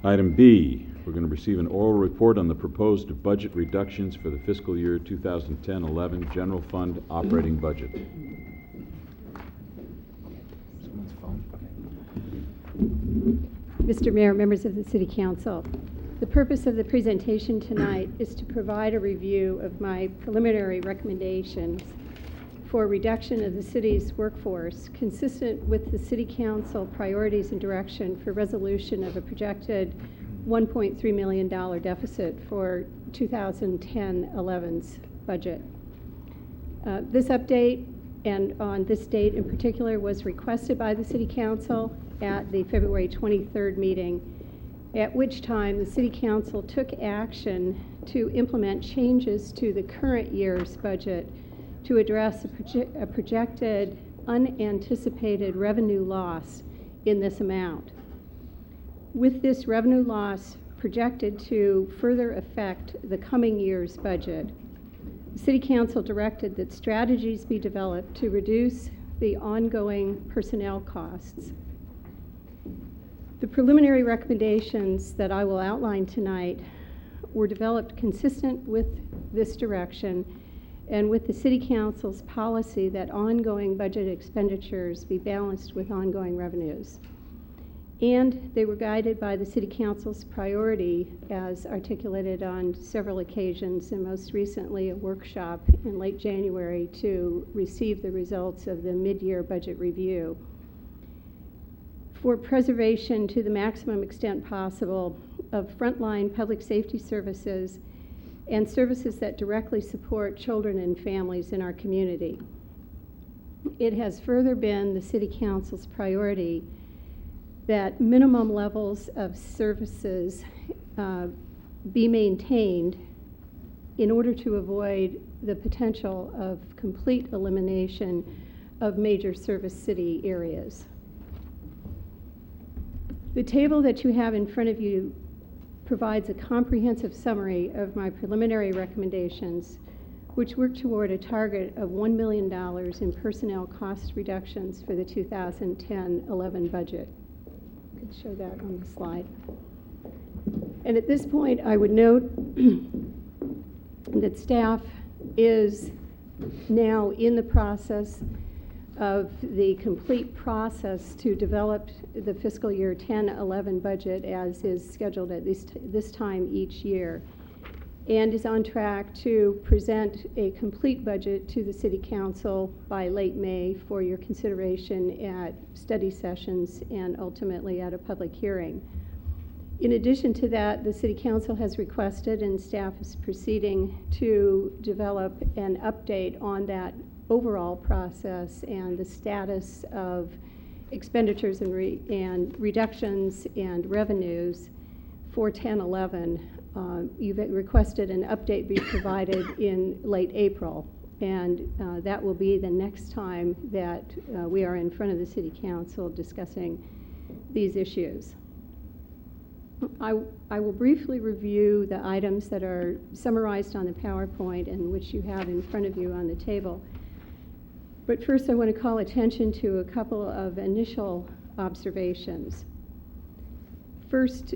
Item B, we're going to receive an oral report on the proposed budget reductions for the fiscal year 2010-11 General Fund operating budget. Someone's phone. Mr. Mayor, members of the City Council, the purpose of the presentation tonight is to provide a review of my preliminary recommendations for reduction of the city's workforce consistent with the City Council priorities and direction for resolution of a projected $1.3 million deficit for 2010-11's budget. This update, and on this date in particular, was requested by the City Council at the February 23rd meeting, at which time the City Council took action to implement changes to the current year's budget to address a projected unanticipated revenue loss in this amount. With this revenue loss projected to further affect the coming year's budget, the City Council directed that strategies be developed to reduce the ongoing personnel costs. The preliminary recommendations that I will outline tonight were developed consistent with this direction and with the City Council's policy that ongoing budget expenditures be balanced with ongoing revenues. And they were guided by the City Council's priority as articulated on several occasions, and most recently a workshop in late January to receive the results of the mid-year budget review. For preservation to the maximum extent possible of frontline public safety services and services that directly support children and families in our community. It has further been the City Council's priority that minimum levels of services be maintained in order to avoid the potential of complete elimination of major service city areas. The table that you have in front of you provides a comprehensive summary of my preliminary recommendations, which work toward a target of $1 million in personnel cost reductions for the 2010-11 budget. I could show that on the slide. And at this point, I would note that staff is now in the process of the complete process to develop the fiscal year 10-11 budget as is scheduled at this time each year, and is on track to present a complete budget to the City Council by late May for your consideration at study sessions and ultimately at a public hearing. In addition to that, the City Council has requested, and staff is proceeding to develop an update on that overall process and the status of expenditures and reductions and revenues for 10-11. You've requested an update be provided in late April, and that will be the next time that we are in front of the City Council discussing these issues. I will briefly review the items that are summarized on the PowerPoint and which you have in front of you on the table. But first, I want to call attention to a couple of initial observations. First,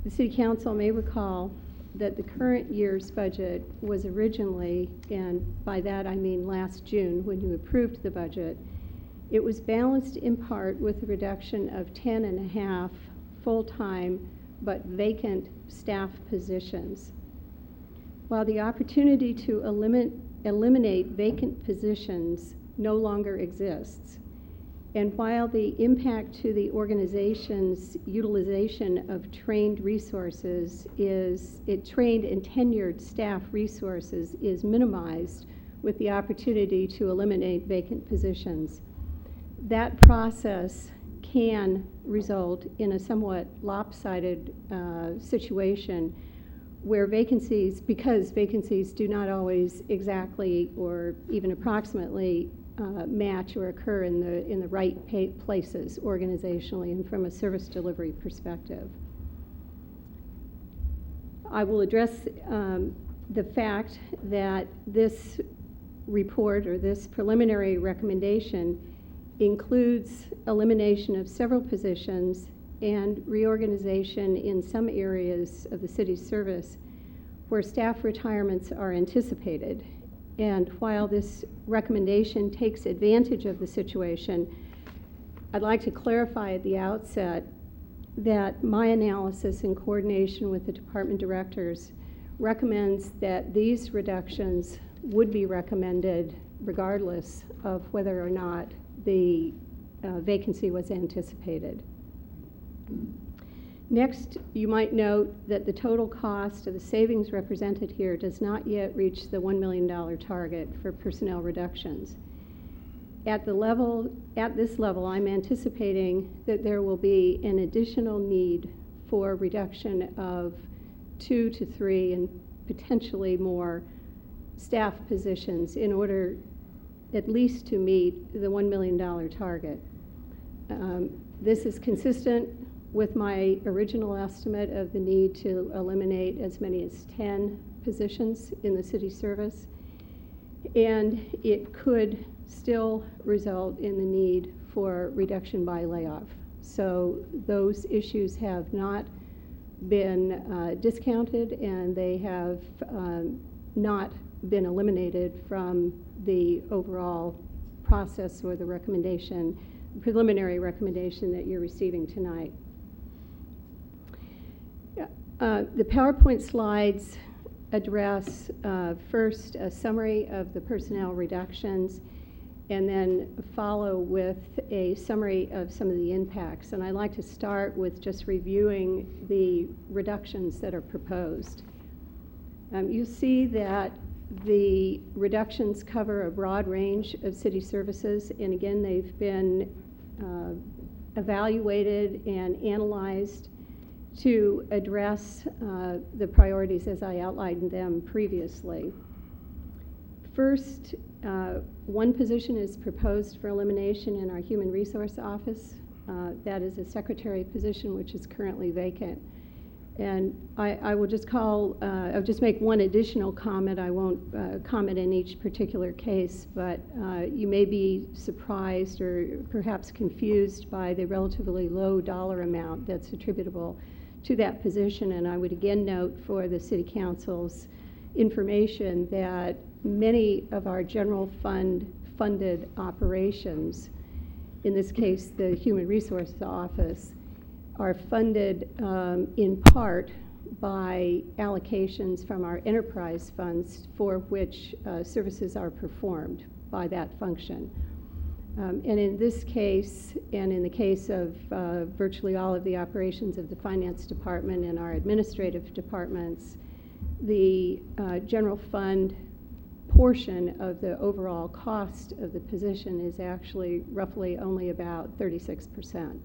the City Council may recall that the current year's budget was originally, and by that I mean last June when you approved the budget, it was balanced in part with a reduction of 10.5 full-time but vacant staff positions. While the opportunity to eliminate vacant positions no longer exists, and while the impact to the organization's utilization of trained resources trained and tenured staff resources is minimized with the opportunity to eliminate vacant positions, that process can result in a somewhat lopsided situation where because vacancies do not always exactly or even approximately match or occur in the right places organizationally and from a service delivery perspective. I will address the fact that this report or this preliminary recommendation includes elimination of several positions and reorganization in some areas of the city's service where staff retirements are anticipated. And while this recommendation takes advantage of the situation, I'd like to clarify at the outset that my analysis in coordination with the department directors recommends that these reductions would be recommended regardless of whether or not the vacancy was anticipated. Next, you might note that the total cost of the savings represented here does not yet reach the $1 million target for personnel reductions. At this level, I'm anticipating that there will be an additional need for reduction of 2 to 3 and potentially more staff positions in order at least to meet the $1 million target. This is consistent with my original estimate of the need to eliminate as many as 10 positions in the city service, and it could still result in the need for reduction by layoff. So those issues have not been discounted, and they have not been eliminated from the overall process or the recommendation, preliminary recommendation that you're receiving tonight. The PowerPoint slides address first a summary of the personnel reductions and then follow with a summary of some of the impacts. And I'd like to start with just reviewing the reductions that are proposed. You see that the reductions cover a broad range of city services, and again, they've been evaluated and analyzed to address the priorities as I outlined them previously. First, one position is proposed for elimination in our Human Resource Office. That is a secretary position which is currently vacant. And I will just I'll just make one additional comment. I won't comment in each particular case, but you may be surprised or perhaps confused by the relatively low dollar amount that's attributable to that position. And I would again note for the City Council's information that many of our general fund funded operations, in this case the Human Resources Office, are funded in part by allocations from our enterprise funds for which services are performed by that function. And in this case, and in the case of virtually all of the operations of the finance department and our administrative departments, the general fund portion of the overall cost of the position is actually roughly only about 36%.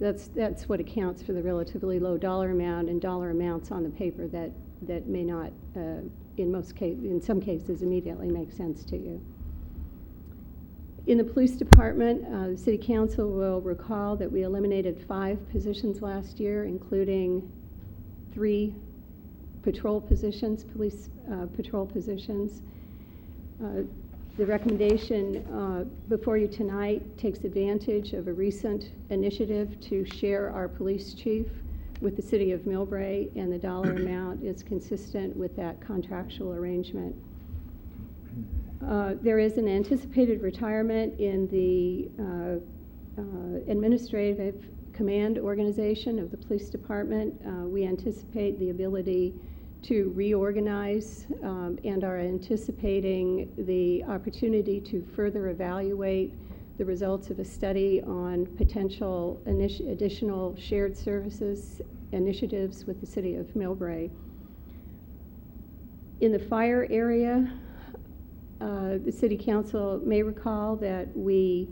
That's what accounts for the relatively low dollar amount and dollar amounts on the paper that may not, in some cases, immediately make sense to you. In the police department, the City Council will recall that we eliminated 5 positions last year, including 3 patrol positions, police patrol positions. The recommendation before you tonight takes advantage of a recent initiative to share our police chief with the City of Millbrae, and the dollar amount is consistent with that contractual arrangement. There is an anticipated retirement in the administrative command organization of the police department. We anticipate the ability to reorganize and are anticipating the opportunity to further evaluate the results of a study on potential additional shared services initiatives with the City of Millbrae. In the fire area, the City Council may recall that the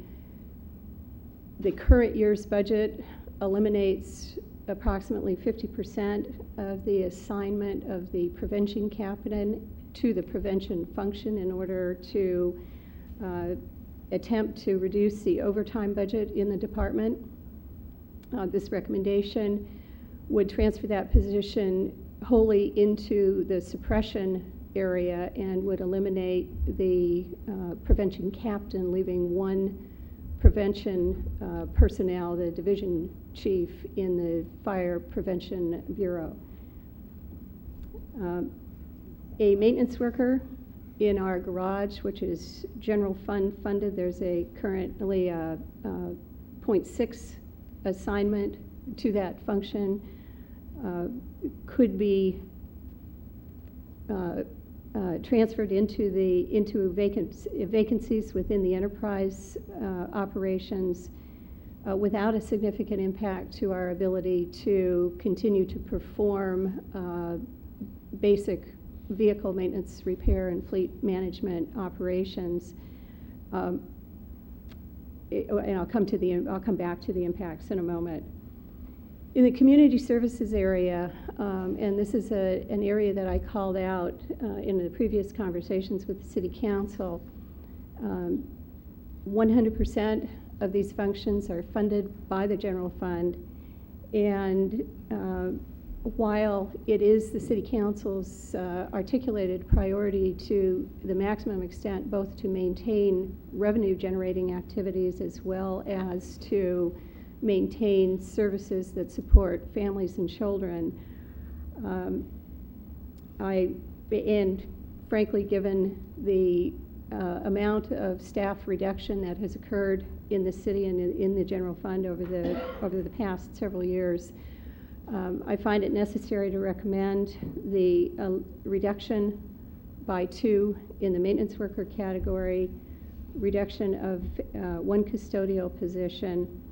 current year's budget eliminates approximately 50% of the assignment of the prevention captain to the prevention function in order to attempt to reduce the overtime budget in the department. This recommendation would transfer that position wholly into the suppression area and would eliminate the prevention captain, leaving one prevention personnel, the division chief in the Fire Prevention Bureau. A maintenance worker in our garage, which is general fund funded. There's currently a 0.6 assignment to that function. Could be transferred into vacancies within the enterprise operations without a significant impact to our ability to continue to perform basic vehicle maintenance, repair, and fleet management operations. And I'll come back to the impacts in a moment. In the community services area, and this is an area that I called out in the previous conversations with the City Council, 100% of these functions are funded by the general fund, and while it is the City Council's articulated priority to the maximum extent both to maintain revenue generating activities as well as to maintain services that support families and children, and frankly, given the amount of staff reduction that has occurred in the city and in the general fund over the past several years, I find it necessary to recommend the reduction by 2 in the maintenance worker category, reduction of 1 custodial position,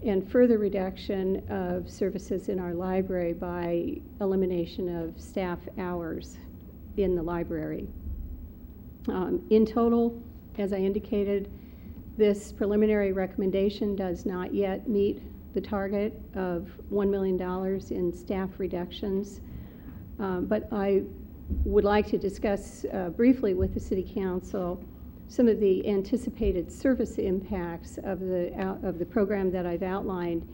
and further reduction of services in our library by elimination of staff hours in the library. In total, as I indicated, this preliminary recommendation does not yet meet the target of $1 million in staff reductions, but I would like to discuss briefly with the City Council some of the anticipated service impacts of the program that I've outlined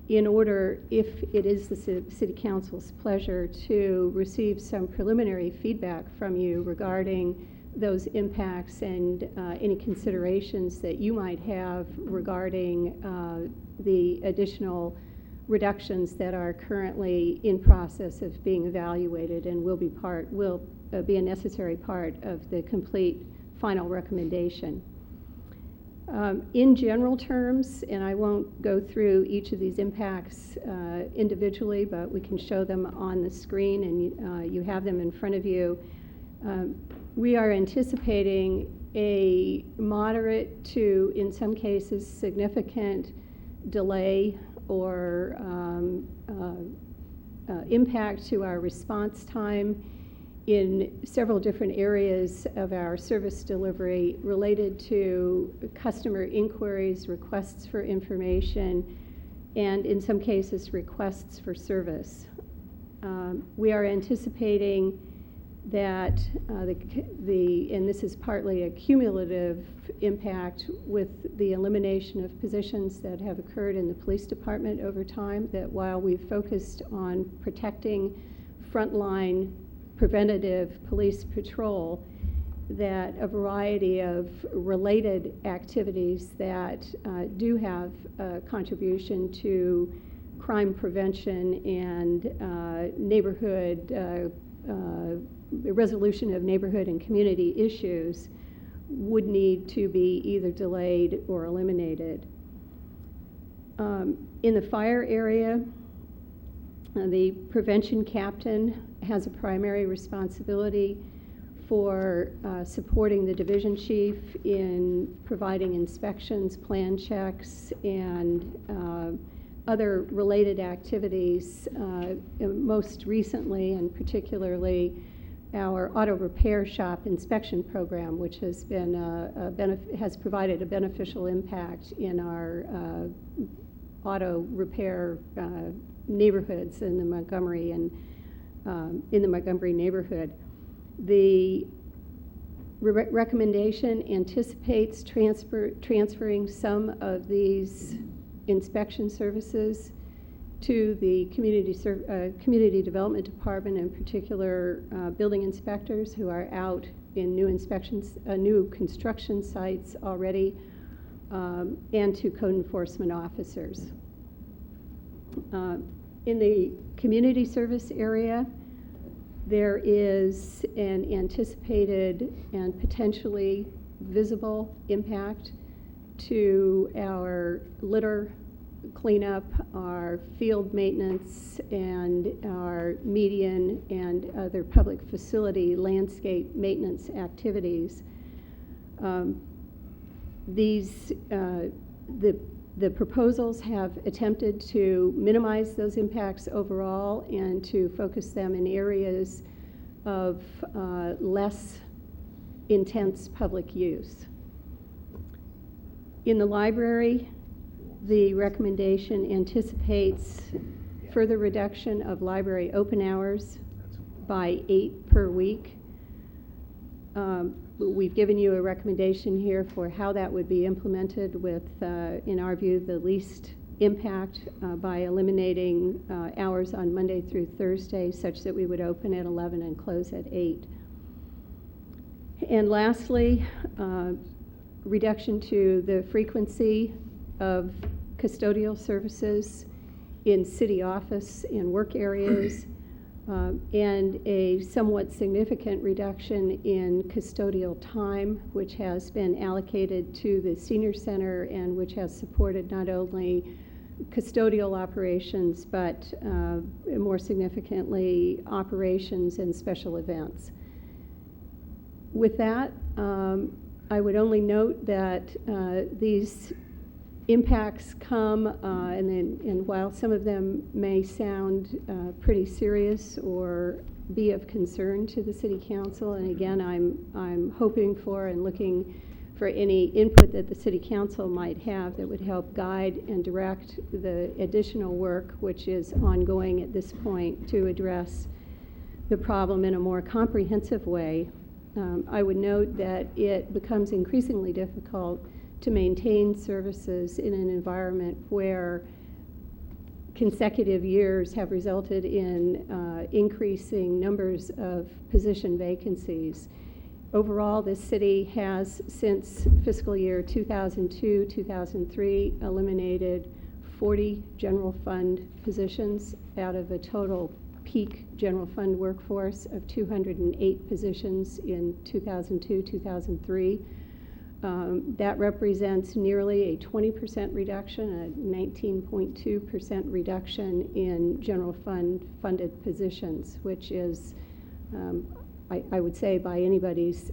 in order, if it is the City Council's pleasure, to receive some preliminary feedback from you regarding those impacts and any considerations that you might have regarding the additional reductions that are currently in process of being evaluated and will be a necessary part of the complete final recommendation. In general terms, and I won't go through each of these impacts individually, but we can show them on the screen and you have them in front of you. We are anticipating a moderate to, in some cases, significant delay or impact to our response time in several different areas of our service delivery related to customer inquiries, requests for information, and in some cases, requests for service. We are anticipating that and this is partly a cumulative impact with the elimination of positions that have occurred in the police department over time, that while we've focused on protecting frontline preventative police patrol, that a variety of related activities that do have a contribution to crime prevention and resolution of neighborhood and community issues would need to be either delayed or eliminated. In the fire area, the prevention captain has a primary responsibility for supporting the division chief in providing inspections, plan checks, and other related activities, most recently and particularly our auto repair shop inspection program, which has been has provided a beneficial impact in our auto repair neighborhoods in the Montgomery and in the Montgomery neighborhood. The recommendation anticipates transferring some of these inspection services to the community development department, in particular building inspectors who are out in new construction sites already, and to code enforcement officers. In the community service area, there is an anticipated and potentially visible impact to our litter cleanup, our field maintenance, and our median and other public facility landscape maintenance activities. The proposals have attempted to minimize those impacts overall and to focus them in areas of less intense public use. In the library, the recommendation anticipates further reduction of library open hours by 8 per week. We've given you a recommendation here for how that would be implemented with, in our view, the least impact by eliminating hours on Monday through Thursday such that we would open at 11 and close at 8. And lastly, reduction to the frequency of custodial services in city office and work areas, and a somewhat significant reduction in custodial time, which has been allocated to the senior center and which has supported not only custodial operations, but more significantly, operations and special events. With that, I would only note that these impacts come, and while some of them may sound pretty serious or be of concern to the City Council, and again, I'm hoping for and looking for any input that the City Council might have that would help guide and direct the additional work which is ongoing at this point to address the problem in a more comprehensive way. I would note that it becomes increasingly difficult to maintain services in an environment where consecutive years have resulted in increasing numbers of position vacancies. Overall, this city has, since fiscal year 2002-2003, eliminated 40 general fund positions out of a total peak general fund workforce of 208 positions in 2002-2003. That represents nearly a 20% reduction, a 19.2% reduction in general fund funded positions, which is, I would say by anybody's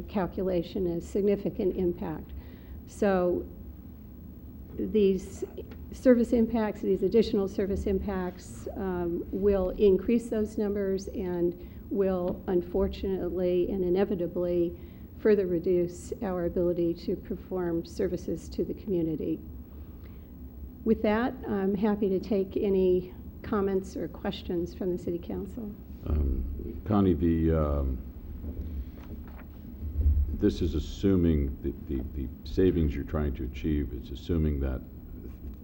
calculation, a significant impact. So these service impacts, these additional service impacts will increase those numbers and will unfortunately and inevitably further reduce our ability to perform services to the community. With that, I'm happy to take any comments or questions from the City Council. Connie, this is assuming the savings you're trying to achieve is assuming that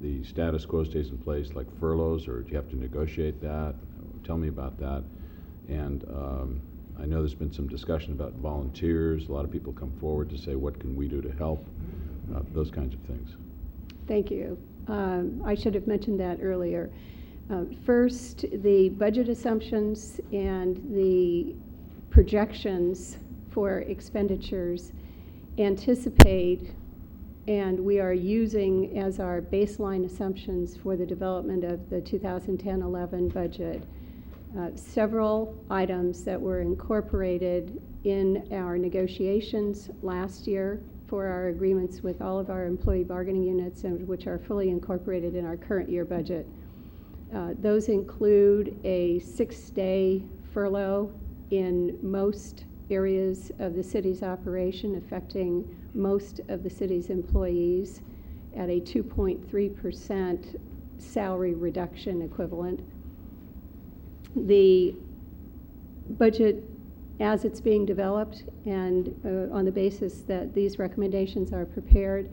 the status quo stays in place, like furloughs, or do you have to negotiate that? Tell me about that. And I know there's been some discussion about volunteers. A lot of people come forward to say, what can we do to help? Those kinds of things. Thank you. I should have mentioned that earlier. First, the budget assumptions and the projections for expenditures anticipate, and we are using as our baseline assumptions for the development of the 2010-11 budget, several items that were incorporated in our negotiations last year for our agreements with all of our employee bargaining units, and which are fully incorporated in our current year budget. Those include a 6-day furlough in most areas of the city's operation, affecting most of the city's employees at a 2.3% salary reduction equivalent. The budget, as it's being developed and on the basis that these recommendations are prepared,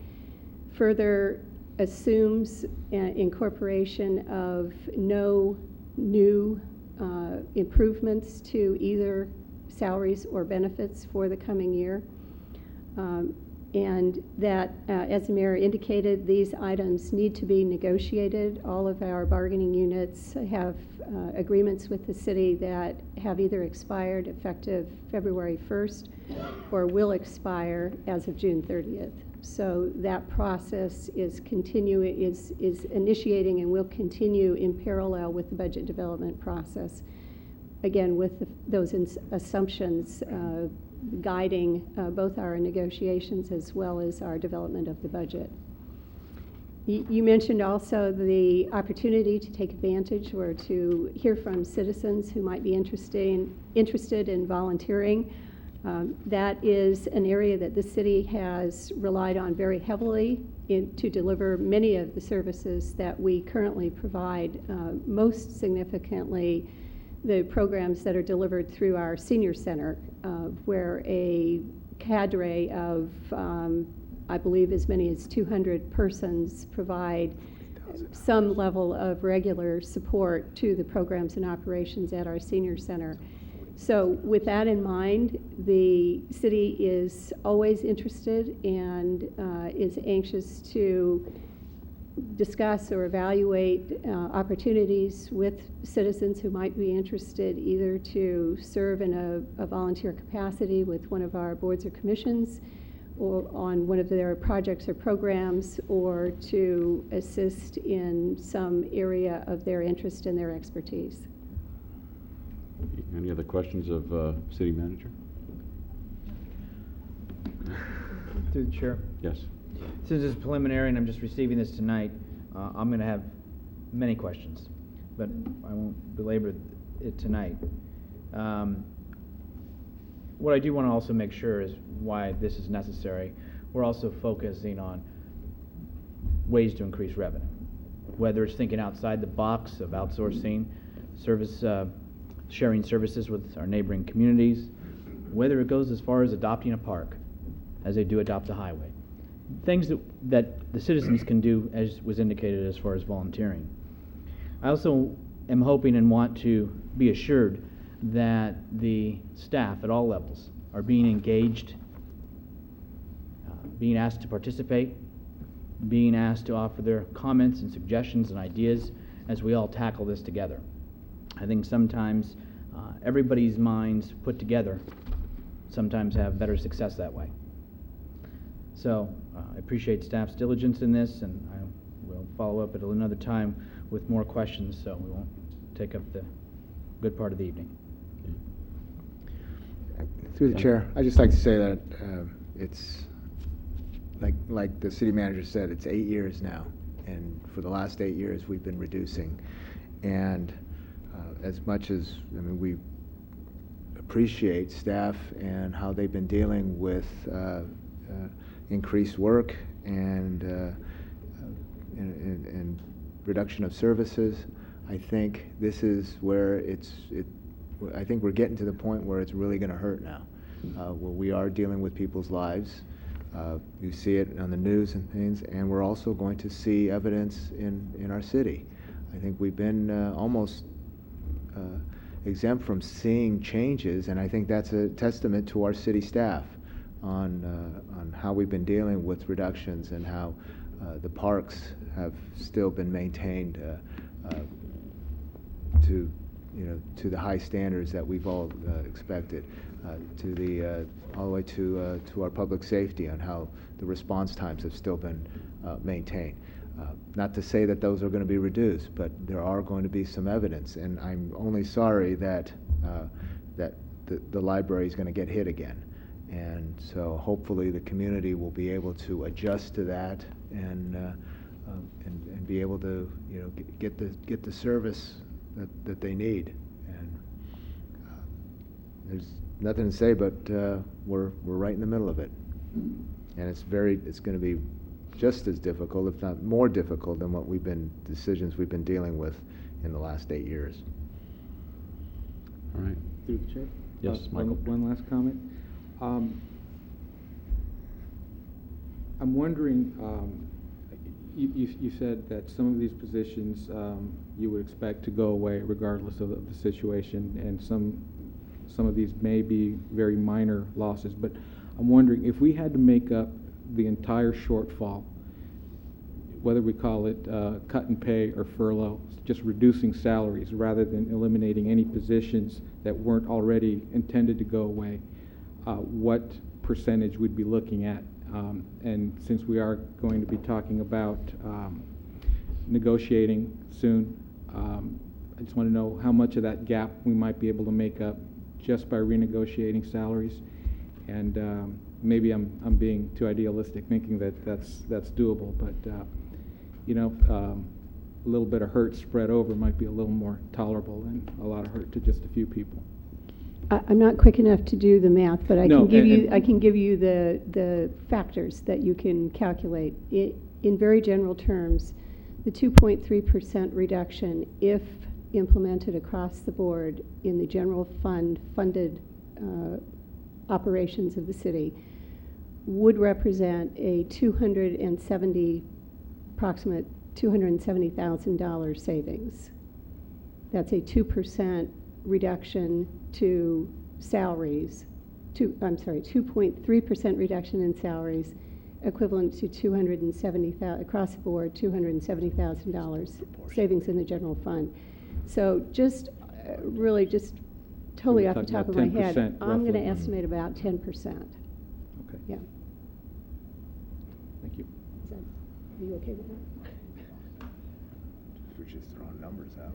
further assumes incorporation of no new improvements to either salaries or benefits for the coming year. And that, as the mayor indicated, these items need to be negotiated. All of our bargaining units have agreements with the city that have either expired effective February 1st or will expire as of June 30th. So that process is initiating and will continue in parallel with the budget development process. Again, with those assumptions guiding both our negotiations as well as our development of the budget. You mentioned also the opportunity to take advantage or to hear from citizens who might be interested in volunteering. That is an area that the city has relied on very heavily to deliver many of the services that we currently provide, most significantly the programs that are delivered through our senior center, where a cadre of, I believe, as many as 200 persons provide some level of regular support to the programs and operations at our senior center. So with that in mind, the city is always interested and is anxious to discuss or evaluate opportunities with citizens who might be interested either to serve in a volunteer capacity with one of our boards or commissions or on one of their projects or programs, or to assist in some area of their interest and their expertise. Any other questions of city manager? Through the chair. Yes. Since it's preliminary and I'm just receiving this tonight, I'm going to have many questions, but I won't belabor it tonight. What I do want to also make sure is why this is necessary. We're also focusing on ways to increase revenue, whether it's thinking outside the box of outsourcing service, sharing services with our neighboring communities, whether it goes as far as adopting a park, as they do adopt a highway. Things that the citizens can do, as was indicated, as far as volunteering. I also am hoping and want to be assured that the staff at all levels are being engaged, being asked to participate, being asked to offer their comments and suggestions and ideas as we all tackle this together. I think sometimes everybody's minds put together sometimes have better success that way. So I appreciate staff's diligence in this, and I will follow up at another time with more questions, so we won't take up the good part of the evening. Through the chair, I'd just like to say that it's like the city manager said, it's 8 years now, and for the last 8 years we've been reducing. And as much as, I mean, we appreciate staff and how they've been dealing with increased work and reduction of services, I think this is where I think we're getting to the point where it's really going to hurt now, where we are dealing with people's lives. You see it on the news and things, and we're also going to see evidence in our city. I think we've been almost exempt from seeing changes, and I think that's a testament to our city staff on how we've been dealing with reductions and how the parks have still been maintained to the high standards that we've all expected, all the way to our public safety, on how the response times have still been maintained. Not to say that those are going to be reduced, but there are going to be some evidence, and I'm only sorry that the library is going to get hit again. And so hopefully the community will be able to adjust to that and be able to get the service that they need. And there's nothing to say, but we're right in the middle of it, and it's going to be just as difficult, if not more difficult, than decisions we've been dealing with in the last 8 years. All right. Through the chair? Yes, Michael. One last comment. I'm wondering, you said that some of these positions you would expect to go away regardless of the situation, and some of these may be very minor losses, but I'm wondering if we had to make up the entire shortfall, whether we call it cut and pay or furlough, just reducing salaries rather than eliminating any positions that weren't already intended to go away, what percentage we'd be looking at. And since we are going to be talking about negotiating soon, I just want to know how much of that gap we might be able to make up just by renegotiating salaries. And maybe I'm being too idealistic, thinking that that's doable. But you know, a little bit of hurt spread over might be a little more tolerable than a lot of hurt to just a few people. I'm not quick enough to do the math, but I No, can give you the factors that you can calculate. In very general terms, the 2.3% reduction, if implemented across the board in the general funded operations of the city, would represent a approximate $270,000 savings. That's a 2% reduction to salaries, 2.3% reduction in salaries, equivalent to $270,000 across the board, $270,000 savings in the general fund. So just really just totally We're off the talking top of about my head, 10% I'm going to roughly. estimate about 10%. Okay. Yeah. Thank you. Is that, are you okay with that? We're just throwing numbers out.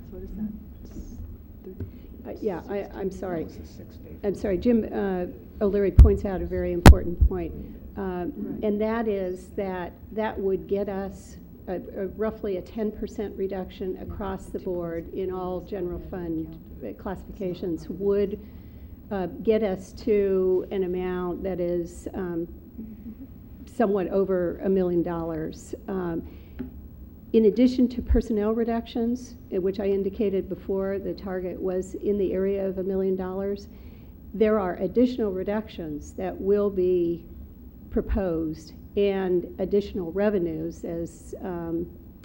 What is that? Yeah, I'm sorry. That was the 6 day. I'm sorry, Jim O'Leary points out a very important point, and that is that would get us roughly a 10% reduction across the board in all general fund classifications would get us to an amount that is somewhat over $1 million. In addition to personnel reductions, which I indicated before, the target was in the area of $1 million, there are additional reductions that will be proposed and additional revenues, as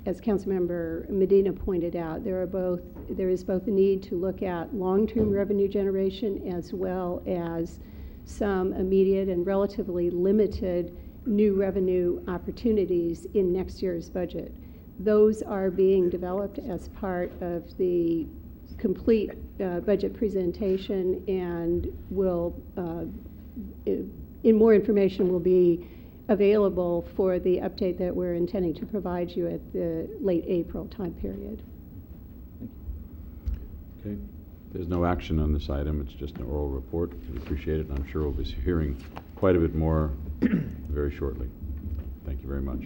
Councilmember Medina pointed out. There is both a need to look at long-term revenue generation as well as some immediate and relatively limited new revenue opportunities in next year's budget. Those are being developed as part of the complete budget presentation, and more information will be available for the update that we're intending to provide you at the late April time period. Okay. There's no action on this item. It's just an oral report. We appreciate it, and I'm sure we'll be hearing quite a bit more very shortly. Thank you very much.